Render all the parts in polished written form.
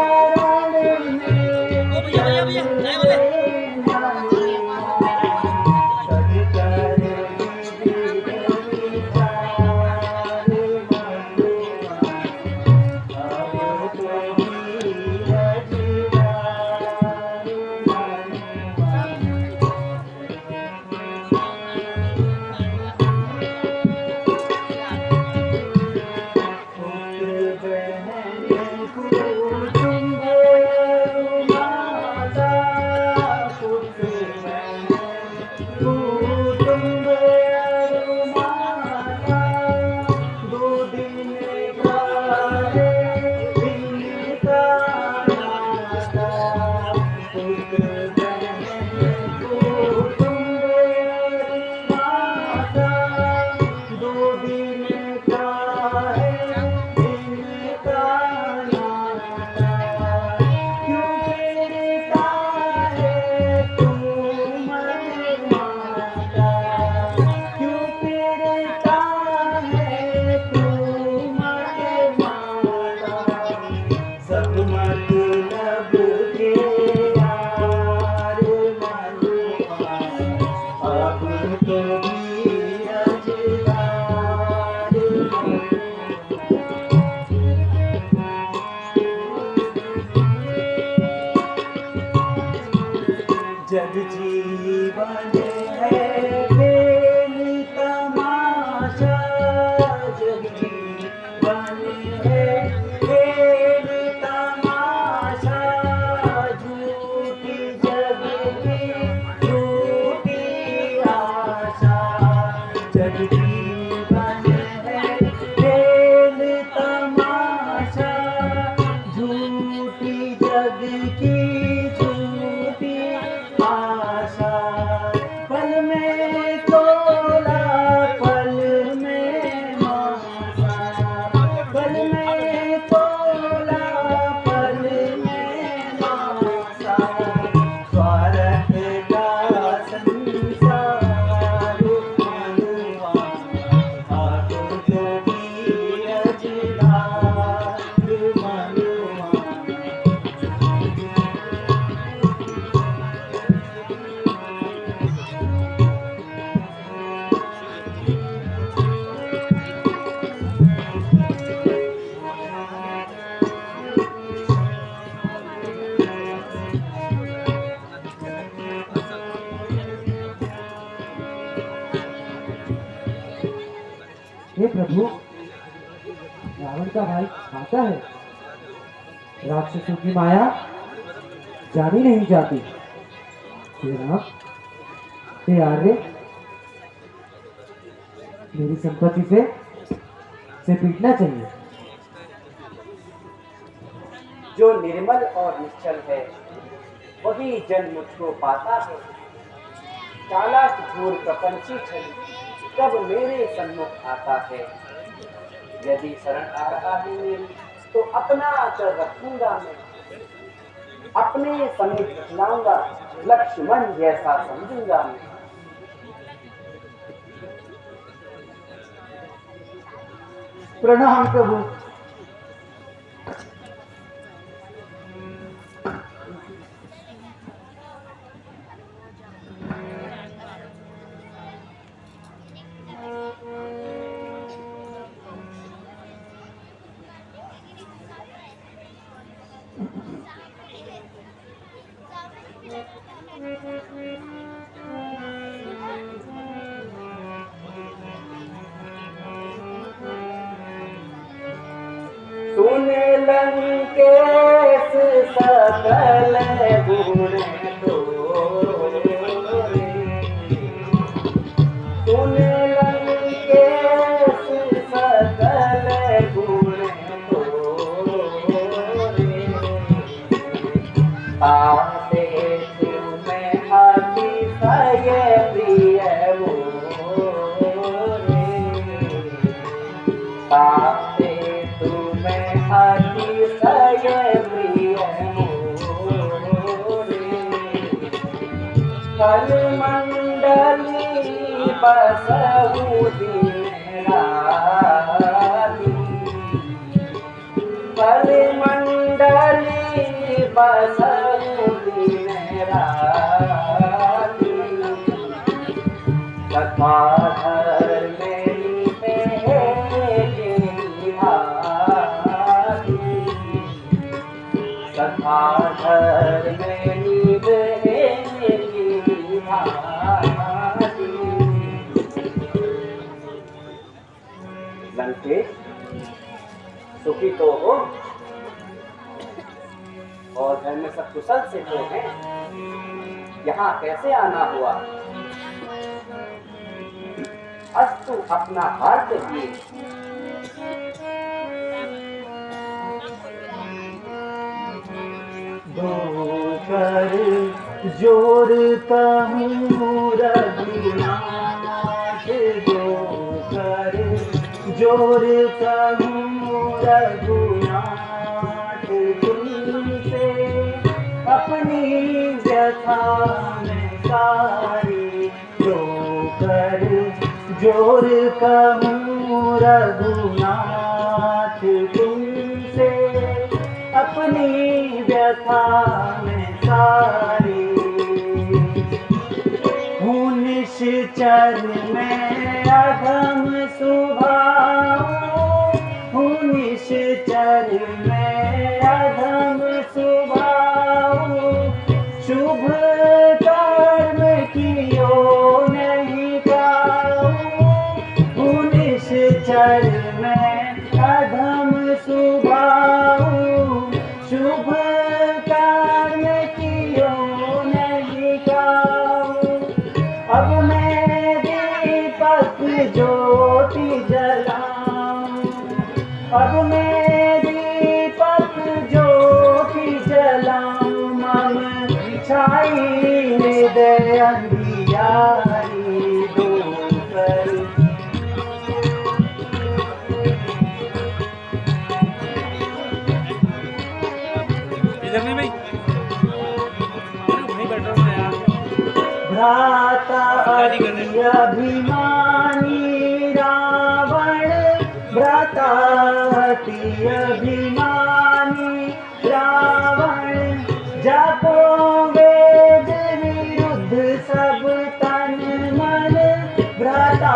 भैया भैया चाय वाले। जग जीवन है खेल तमाशा, जग जीवन है खेल तमाशा, झूठी जग की झूठी आशा। जग जीवन है खेल तमाशा, झूठी जग की झूठी आशा। पल में तोला पल में मासा, पल में तोला पल में मासा। स्वार्थ का संसार मनुआ, आतुर की अजदार मनुआ। हे प्रभु, रावण का भाई खाता है। राक्षसों की माया जानी नहीं जाती। हे राम, हे आर्य, मेरी संपत्ति से पीटना चाहिए। जो निर्मल और निश्चल है वही जन मुझको पाता है। चालाक घूर प्रपंची छल कब मेरे सन्मुख आता है। यदि शरण आ रहा है मेरी तो अपना आचर रखूंगा मैं, अपने समीप लाऊंगा, लक्ष्मण जैसा समझूंगा मैं। प्रणाम प्रभु। सुन लंकेश सकल गुण तोरे, सुन लंकेश सकल गुण तोरे। आते तुम्हें अतिशय प्रिय मोरे, आते तुम्हें अतिशय प्रिय मोरे। कल मंडली बसहु दिन राति, कल मंडली बसऊं दिन राति। सखा घर मेरी मेरी भाती, सखा घर मेरी मेरी भाती। लंकेश, सुखी तो हो और घर में सब कुशल से तो हैं। यहाँ कैसे आना हुआ? आज तू अपना हाल देखिए। दो कर जोर कहूँ रघुनाथ, दो कर जोर कहूँ रघुनाथ, तुमसे अपनी व्यथा में सारी। दो कर जोर कहूँ रघुनाथ, तुमसे अपनी व्यथा में सारी। हूँ निश्चर में अधम स्वभाव, हूँ निश्चर में अधम स्वभाव। शुभ कर्म कियो नहीं पाऊं, हूँ निश्चर में अधम स्वभाव। शुभ कर्म कियो नहीं पाऊं। अब मैं दीपक ज्योति जलाऊं, अब मैं दीपक ज्योति जलाऊं। मम छाई हृदय अंधियारी। दो कर इधर नहीं भाई, वहीं बैठ रहा हूँ मैं यार। भ्राता अभिमानी रावण, भ्राता अभिमानी रावण। जाको वेद विरुद्ध सब तन मन, भ्राता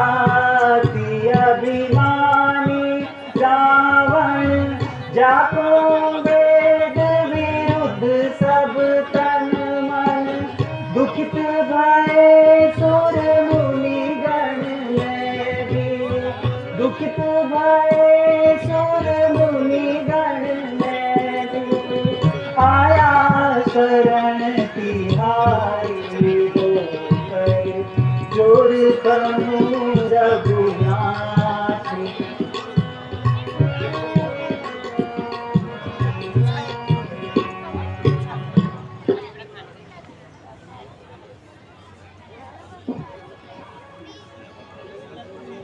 अभिमानी रावण। जाको वेद विरुद्ध सब तन मन। दुखित भये सुर मुनि गण में भी, दुखित भये सुर मुनि गण में भी। आया शरण तिहारी। दो कर जोर कहूँ रघुनाथ।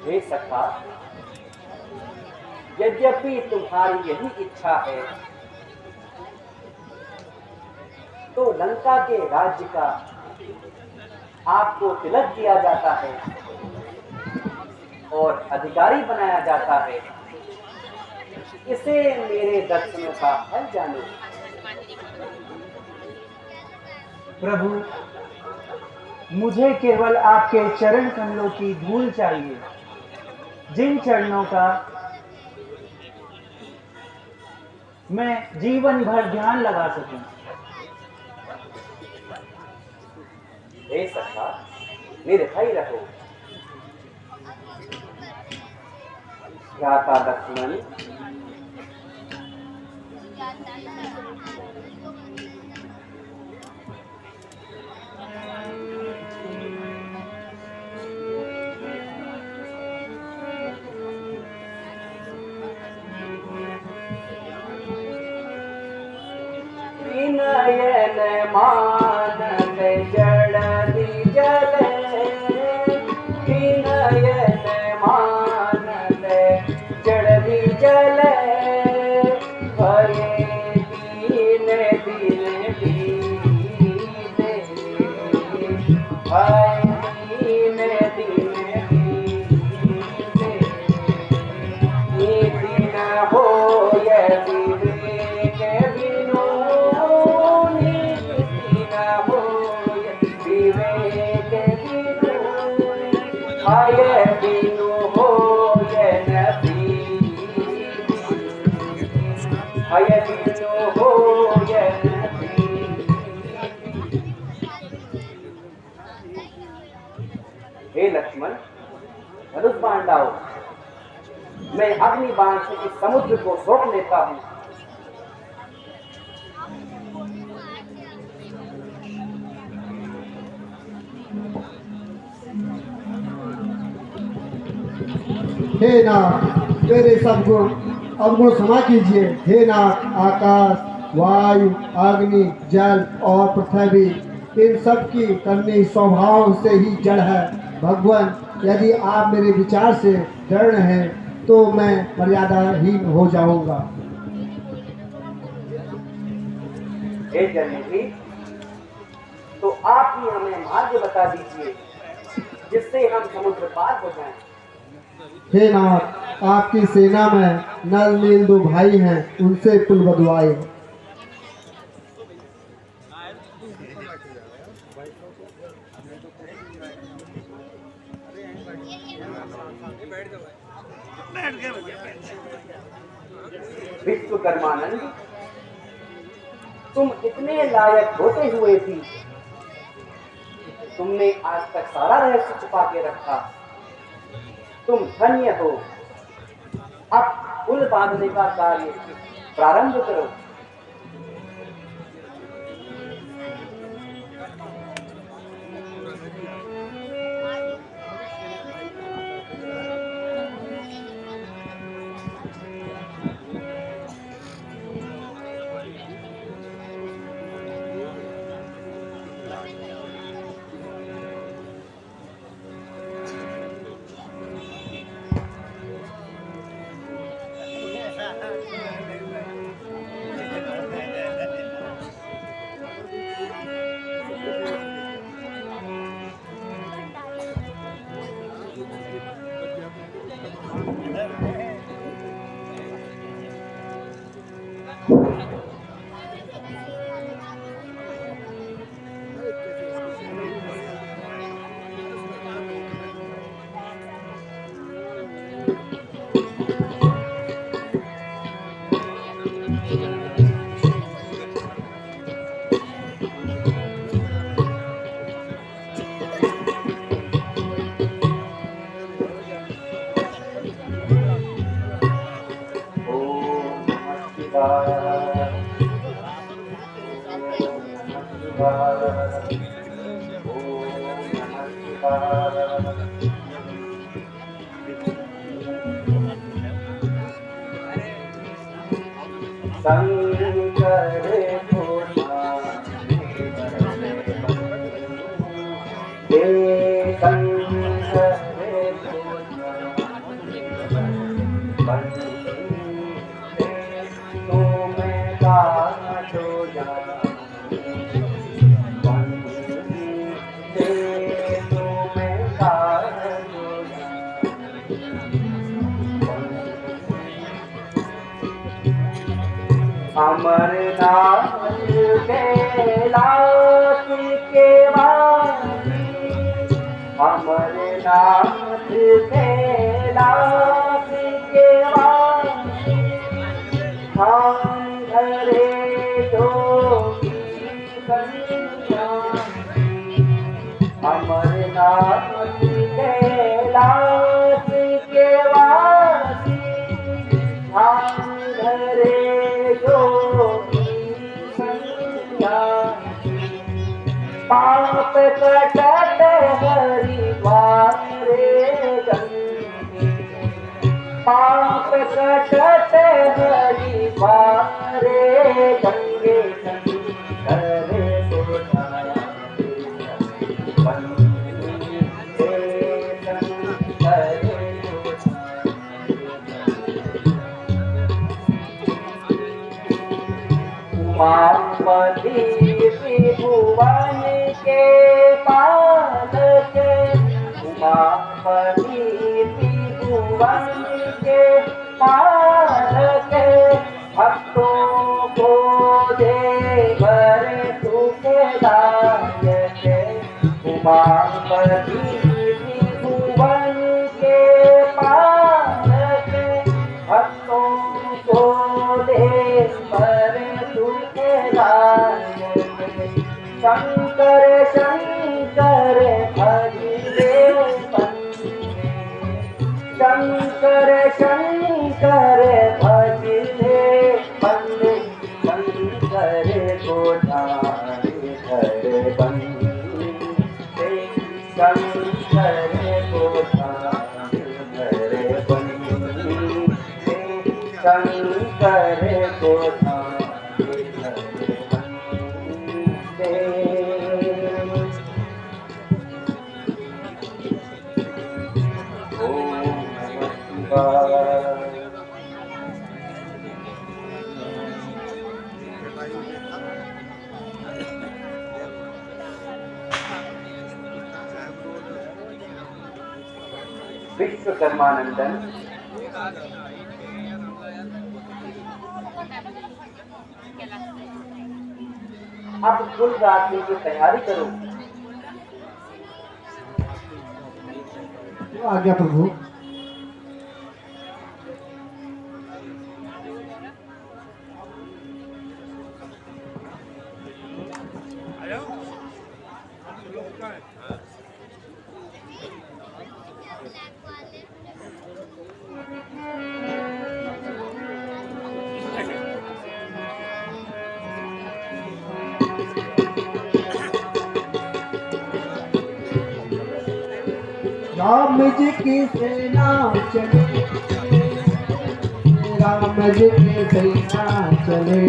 हे सखा, यद्यपि तुम्हारी यही इच्छा है तो लंका के राज्य का आपको तिलक दिया जाता है और अधिकारी बनाया जाता है। इसे मेरे दर्शनों का फल जानो। प्रभु, मुझे केवल आपके चरण कमलों की धूल चाहिए, जिन चरणों का मैं जीवन भर ध्यान लगा सकूं। हे सखा, निर्भय रहो। भ्राता लक्ष्मण, नयन मानस जड़ि जले, नयन मानस जड़ि जले। भये दीन दिन दीने, भये दीन दिन दीने। ये दिन होय विवेक बिनु, प्राण से इस समुद्र को रोक लेता हूँ। हे नाथ, मेरे सब गुण अवगुण क्षमा कीजिए। हे नाथ, आकाश, वायु, अग्नि, जल और पृथ्वी, इन सब की करनी स्वभाव से ही जड़ है। भगवान, यदि आप मेरे विचार से दृढ़ हैं तो मैं मर्यादाहीन हो जाऊंगा। हे जलनिधि, तो आप ही हमें मार्ग बता दीजिए जिससे हम समुद्र पार हो जाएं। हे नाथ, आपकी सेना में नल नील दो भाई हैं, उनसे पुल बदवाए। विश्वकर्मानंद, तुम इतने लायक होते हुए भी तुमने आज तक सारा रहस्य छुपा के रखा। तुम धन्य हो। अब पुल बांधने का कार्य प्रारंभ करो। अमरनाथ कैलाश के वासी, अमरनाथ कैलाश के वासी, ध्यान धरे जोगी सन्यासी। अमरनाथ कैलाश के वासी, ध्यान धरे पाप कटत हरिद्वार गंगे, पाप कटत हरिद्वार गंगे करे उमापति त्रिभुवन के पालक, उमापति त्रिभुवन के पालक, भक्तों को देवर सुखदायक। उमापति त्रिभुवन के पालक, भक्तों को देवर शंकर शंकर भजदेव पंडित, शंकर शंकर को ध्यान धर बंदे शंकर को ध्यान धर बंदे शंकर को ध्यान धर बंदे। ओम नमः शिवाय। विश्वकर्मानंदन अब फुल रात्रि की तैयारी करो। आज्ञा प्रभु। राम जी की सेना चले, राम जी की सेना चले,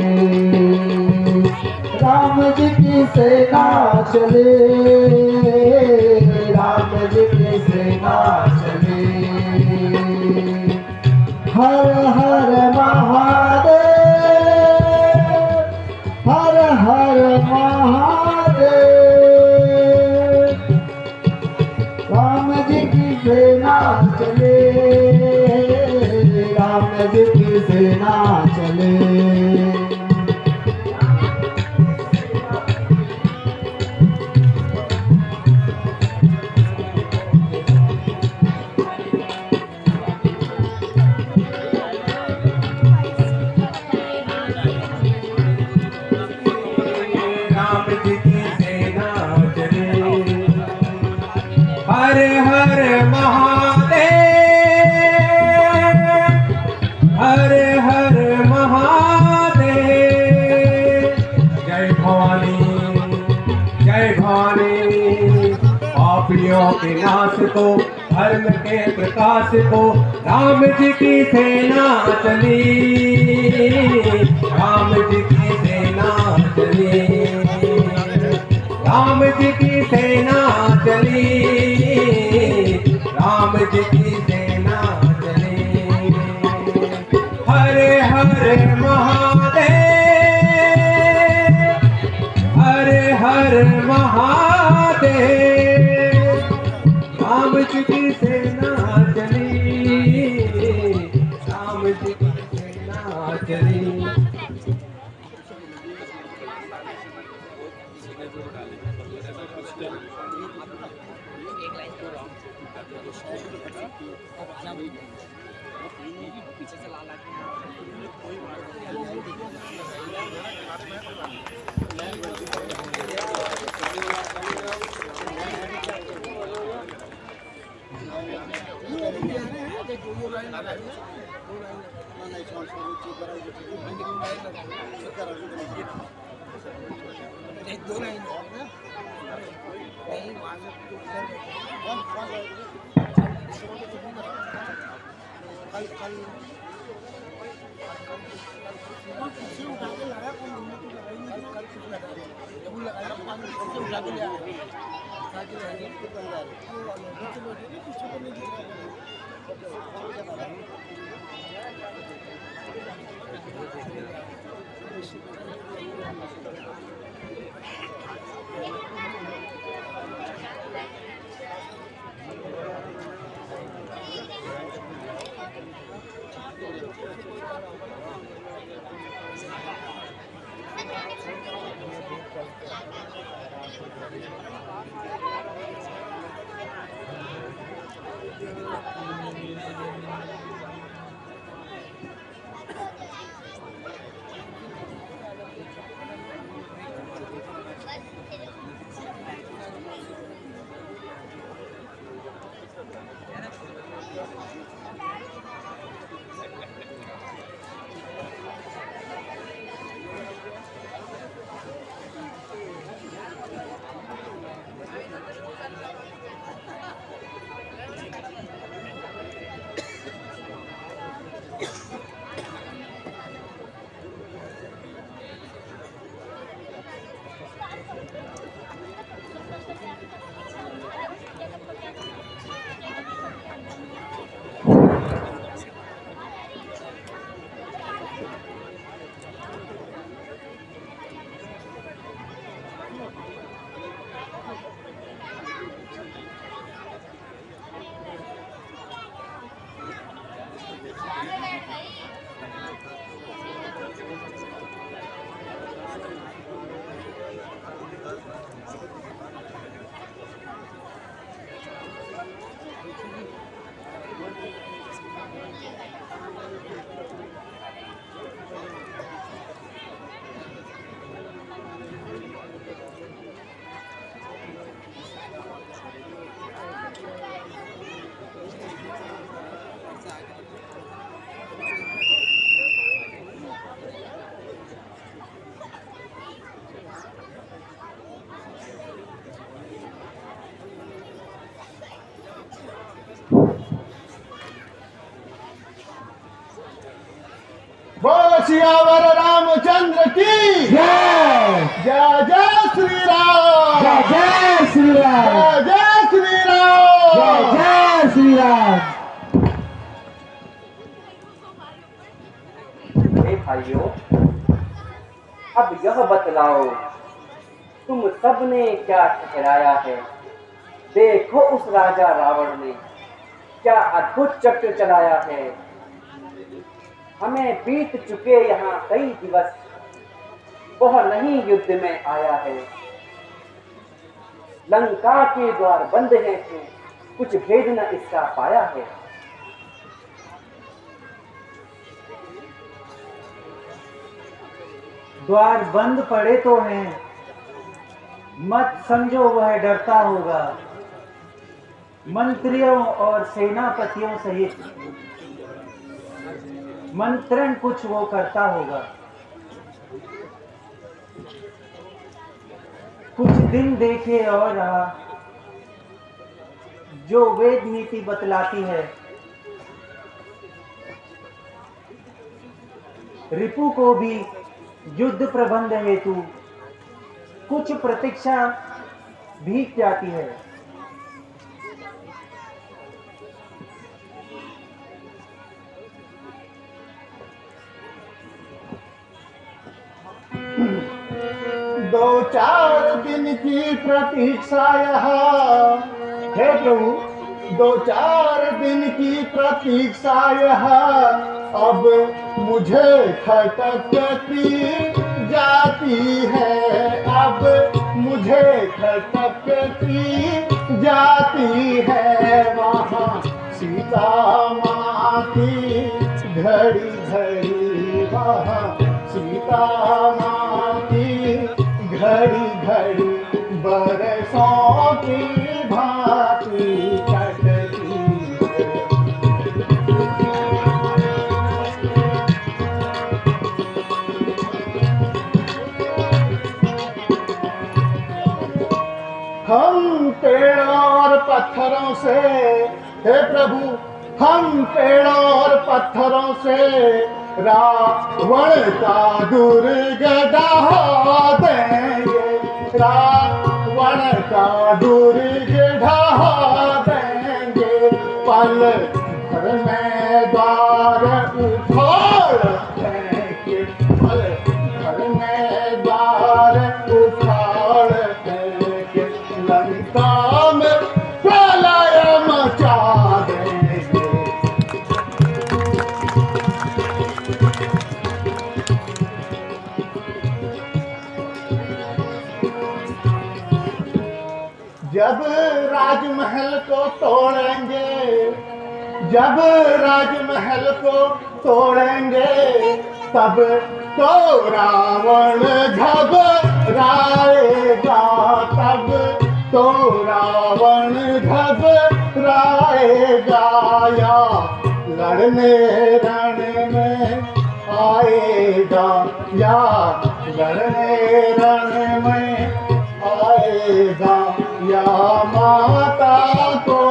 राम जी की सेना चले, राम जी की सेना चले। हर हर महादेव, हर हर महादेव। राम जी की सेना चले, राम जी की सेना चले। राम जी की सेना चले, हर हर महादेव, हर हर महादेव। जय भवानी, जय भवानी। पापियों के नाश को, धर्म के प्रकाश को, राम जी की सेना चली, राम जी की सेना चली, राम जी की सेना चली, राम जी की सेना चली। हरे हरे महादेव, हरे हरे महादेव। राम जी की सेना चली, राम जी की सेना चली। सियावर रामचंद्र की जय जय जय श्री राम जय जय श्री राम जय जय श्री जय राम जय श्री राम। हे भाइयों, अब यह बतलाओ, तुम सबने क्या ठहराया है? देखो उस राजा रावण ने क्या अद्भुत चक्र चलाया है। हमें बीत चुके यहाँ कई दिवस, वह नहीं युद्ध में आया है। लंका के द्वार बंद हैं क्यों? कुछ भेद न इसका पाया है। द्वार बंद पड़े तो हैं, मत समझो वह डरता होगा। मंत्रियों और सेनापतियों सहित मंत्रण कुछ वो करता होगा। कुछ दिन देखे और रहा, जो वेद नीति बतलाती है। रिपु को भी युद्ध प्रबंध हेतु कुछ प्रतीक्षा भीग जाती है। दो चार दिन की प्रतीक्षा यहाँ, हे प्रभु, दो चार दिन की प्रतीक्षा यहाँ, अब मुझे खटकती जाती है। अब मुझे खटकती जाती है। वहाँ सीता माँ की घड़ी घड़ी, वहाँ सीता माँ की घड़ी घड़ी बरसों की भांति कटती है। हम पेड़ों और पत्थरों से, हे प्रभु, हम पेड़ों और पत्थरों से रावण का दुर्ग ढहा देंगे। रावण का दुर्ग ढहा देंगे। पल भर में द्वार उखाड़ देंगे। पल भर में द्वार उखाड़ देंगे। लंका में प्रलय मचा देंगे। जब राजमहल को तोड़ेंगे, जब राजमहल को तोड़ेंगे, तब तो रावण घबराएगा। तब तो रावण घबराएगा। या लड़ने रण में आएगा, या लड़ने रण में आएगा, या माता को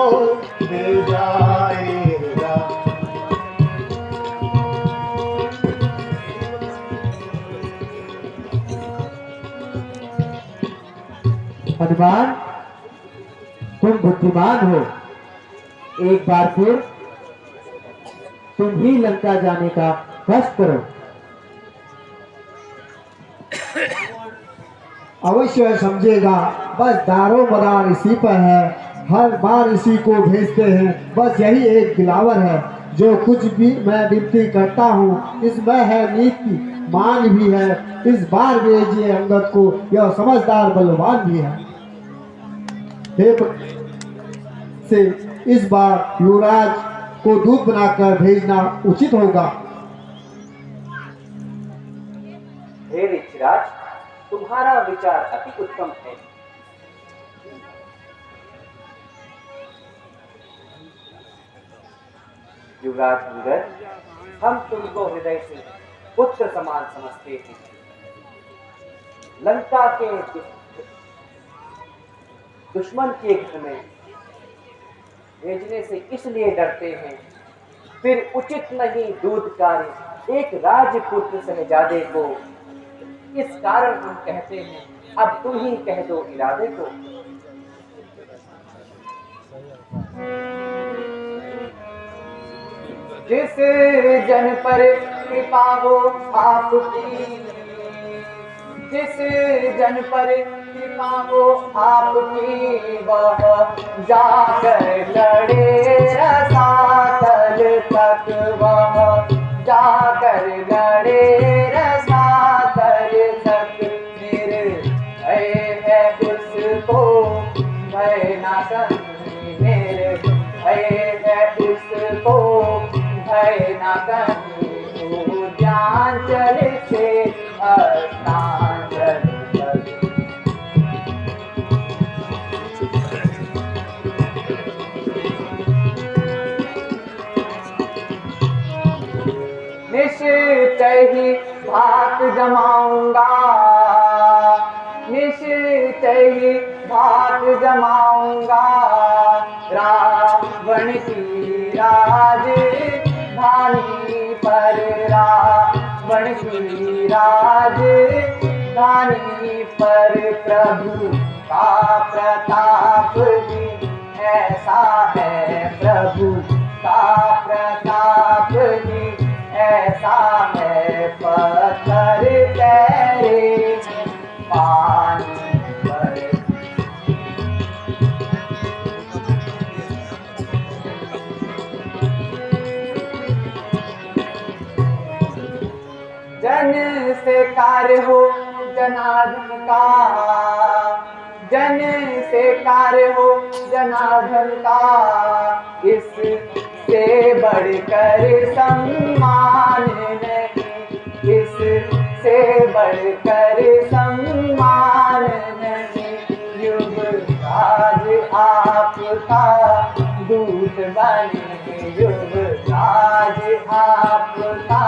ले जाएगा। हनुमान, तुम बुद्धिमान हो। एक बार फिर तुम ही लंका जाने का कष्ट करो। अवश्य समझेगा। बस दारो मदार इसी पर है। हर बार इसी को भेजते हैं। बस यही एक दिलावर है। जो कुछ भी मैं विनती करता हूँ, इसमें है नीति, मान भी है। इस बार भेजिए अंगद को, यह समझदार बलवान भी है। से इस बार युवराज को दूत बनाकर भेजना उचित होगा। हे ऋषिराज, तुम्हारा विचार अति उत्तम है। युवराज अंगद, हम तुमको हृदय से पुत्र समान समझते हैं। लंका के दुश्मन के घर में भेजने से इसलिए डरते हैं, फिर उचित नहीं दूत कार्य एक राजपुत्र शहजादे को। इस कारण हम कहते हैं, अब तुम ही कह दो इरादे को। जिस जन पर कृपा हो आपकी, जिस जन पर कृपा हो आपकी, वह जाकर लड़े रसातल तक, वह जाकर लड़े रसातल तक। निर्भय है उसको भय ना कहीं, निर्भय है उसको भय ना कहीं। उद्यांचल से अस्तांचल तक। निश्चय ही भात जमाऊंगा, निश्चय ही भात जमाऊंगा। रावण की राजधानी पर, रावण की राजधानी पर। प्रभु का प्रताप भी ऐसा है, प्रभु का प्रताप भी ऐसा है। पत्थर तेरे पानी पर। जन से कार्य हो जनार्दन का, जन से कार्य हो जनार्दन का। इससे बढ़कर सम्मान नहीं, इससे बढ़कर सम्मान नहीं। युवराज आपका दूत बने, युवराज आपका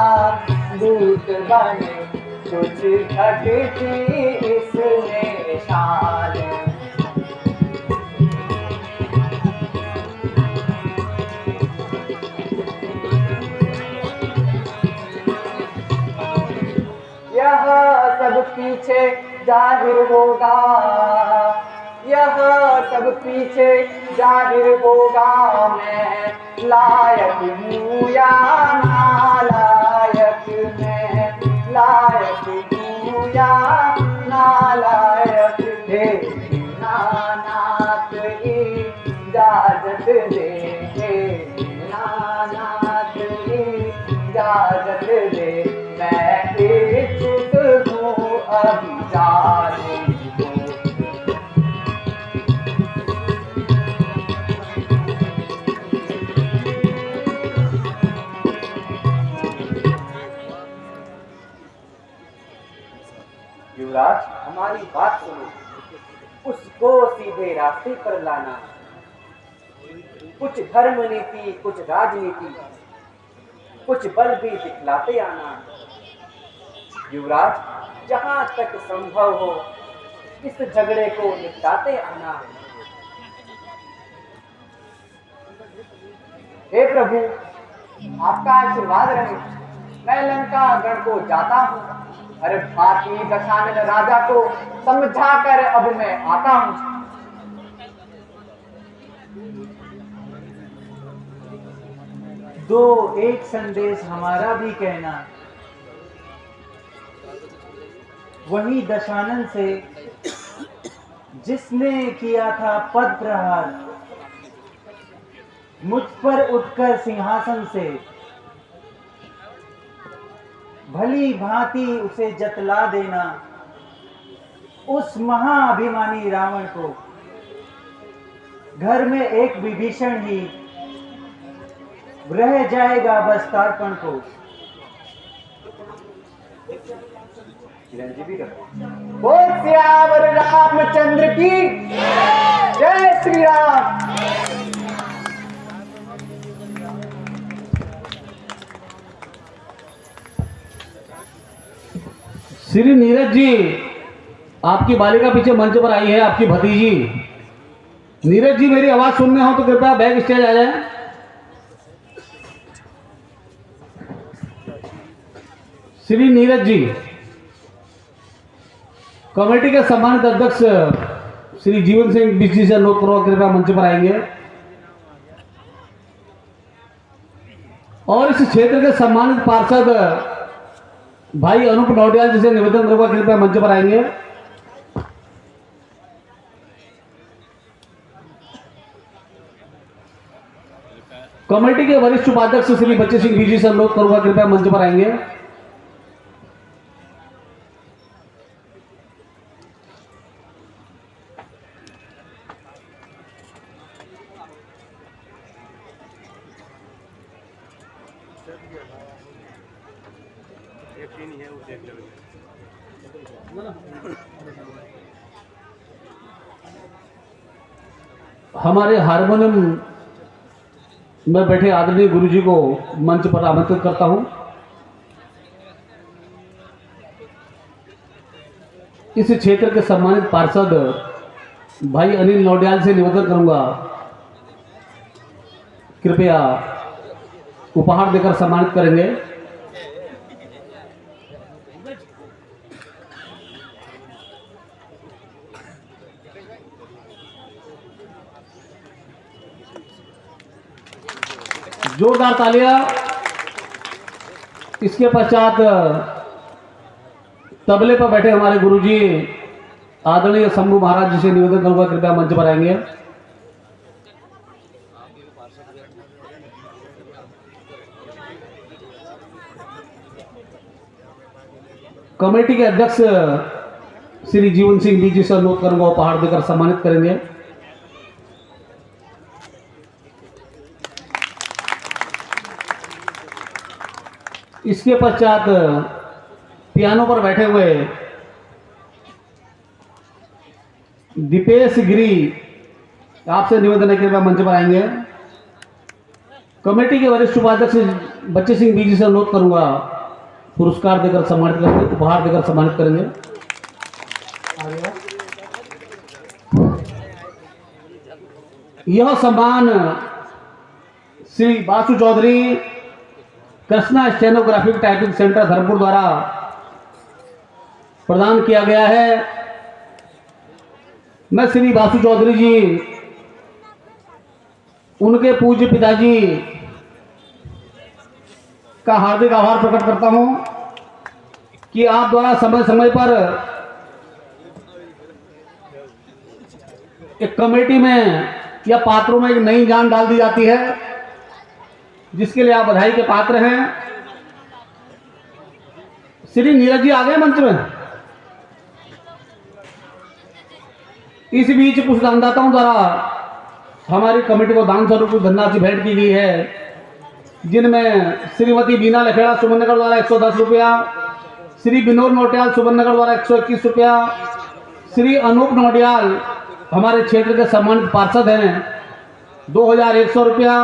दूत बने। कुछ घटती इसमें शान। यह सब पीछे जाहिर होगा, यह सब पीछे जाहिर होगा। मैं लायक हूँ या नालायक, मैं लायक हूँ या नालायक। हे नानाथ इजाजत दे, हे नानाथ इजाजत दे। मैं इच्छुक हूँ अभी जाने को। युवराज, हमारी बात सुनो, उसको सीधे रास्ते पर लाना। कुछ धर्म नीति, कुछ राजनीति, कुछ बल भी दिखलाते आना। युवराज, जहां तक संभव हो इस झगड़े को निपटाते आना। हे प्रभु, आपका आशीर्वाद रहे। मैं लंका गढ़ को जाता हूँ। अरे भारतीय दशानन राजा को समझा कर अब मैं आता हूँ। दो एक संदेश हमारा भी कहना। वही दशानन से जिसने किया था पद प्रहार, मुझ पर उठकर सिंहासन से भली भांति उसे जतला देना। उस महाअभिमानी रावण को घर में एक विभीषण ही रह जाएगा बस तारपण को। चिरंजीवी रहो। बोल सियावर रामचंद्र की जय श्री राम। श्री नीरज जी, आपकी बालिका पीछे मंच पर आई है, आपकी भतीजी। नीरज जी, मेरी आवाज सुनने हो तो कृपया बैक स्टेज आ जाए। श्री नीरज जी, कमेटी के सम्मानित अध्यक्ष श्री जीवन सिंह बिष्ट जी से अनुरोध करो कृपया मंच पर आएंगे। और इस क्षेत्र के सम्मानित पार्षद भाई अनूप नौटियाल जी से निवेदन करूंगा कृपया मंच पर आएंगे। कमेटी के वरिष्ठ उपाध्यक्ष श्री बच्चे सिंह बीजी से अनुरोध करूंगा कृपया मंच पर आएंगे। हमारे हारमोनियम में बैठे आदरणीय गुरुजी को मंच पर आमंत्रित करता हूं। इस क्षेत्र के सम्मानित पार्षद भाई अनिल नौटियाल से निवेदन करूंगा कृपया उपहार देकर सम्मानित करेंगे। जोरदार तालियां। इसके पश्चात तबले पर बैठे हमारे गुरुजी आदरणीय शंभू महाराज जी से निवेदन करूंगा कृपया मंच पर आएंगे। कमेटी के अध्यक्ष श्री जीवन सिंह जी से अनुरोध करूंगा उपहार देकर सम्मानित करेंगे। इसके पश्चात पियानो पर बैठे हुए दीपेश गिरी आपसे निवेदन है कृपया मंच पर आएंगे। कमेटी के वरिष्ठ उपाध्यक्ष बच्चे सिंह बीजी से अनुरोध करूंगा पुरस्कार देकर सम्मानित करेंगे, उपहार देकर सम्मानित करेंगे। यह सम्मान श्री बासु चौधरी कृष्णा स्टेनोग्राफिक टाइपिंग सेंटर धर्मपुर द्वारा प्रदान किया गया है। मैं श्री बासु चौधरी जी उनके पूज्य पिताजी का हार्दिक आभार प्रकट करता हूं कि आप द्वारा समय समय पर एक कमेटी में या पात्रों में एक नई जान डाल दी जाती है, जिसके लिए आप बधाई के पात्र हैं। श्री नीरज जी आ गए मंच में। इस बीच कुछ दानदाताओं द्वारा हमारी कमेटी को दान स्वरूप धनराशि भेंट की गई है, जिनमें श्रीमती बीना लखेड़ा सुमननगर द्वारा 110 रुपया, श्री विनोद नौटियाल सुमननगर द्वारा 121 रुपया, श्री अनूप नौटियाल हमारे क्षेत्र के सम्मानित पार्षद हैं 2100 रुपया,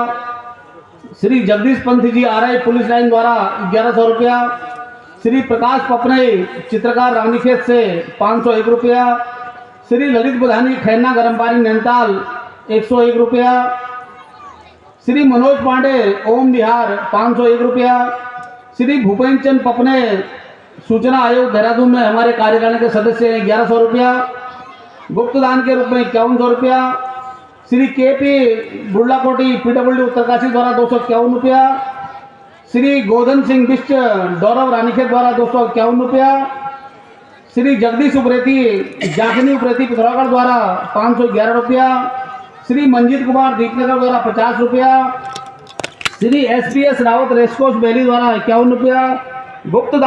श्री जगदीश पंथ जी आरआई पुलिस लाइन द्वारा 1100 रुपया, श्री प्रकाश पपने चित्रकार रानीखेत से 501 रुपया, श्री ललित बुधानी खैना गरमपारी नैनीताल 101 रुपया, श्री मनोज पांडे ओम बिहार 501 रुपया, श्री भूपेंद्र चंद पपने सूचना आयोग देहरादून में हमारे कार्यकारिणी के सदस्य हैं 1100 रुपया, गुप्त दान के रूप में 5100 रुपया, श्री केपी बुर्लाकोटी पीडब्ल्यूडी उत्तरकाशी द्वारा 251 रुपया, श्री गोधन सिंह बिष्ट डौरव रानीखेत द्वारा 251 रुपया, श्री जगदीश उप्रेती जाखनी उप्रेती पिथौरागढ़ द्वारा 511 रुपया, श्री मंजीत कुमार दीपनगर द्वारा 50 रुपया, श्री एसपीएस रावत रेसकोर्स बेली द्वारा 51 रुपया, गुप्त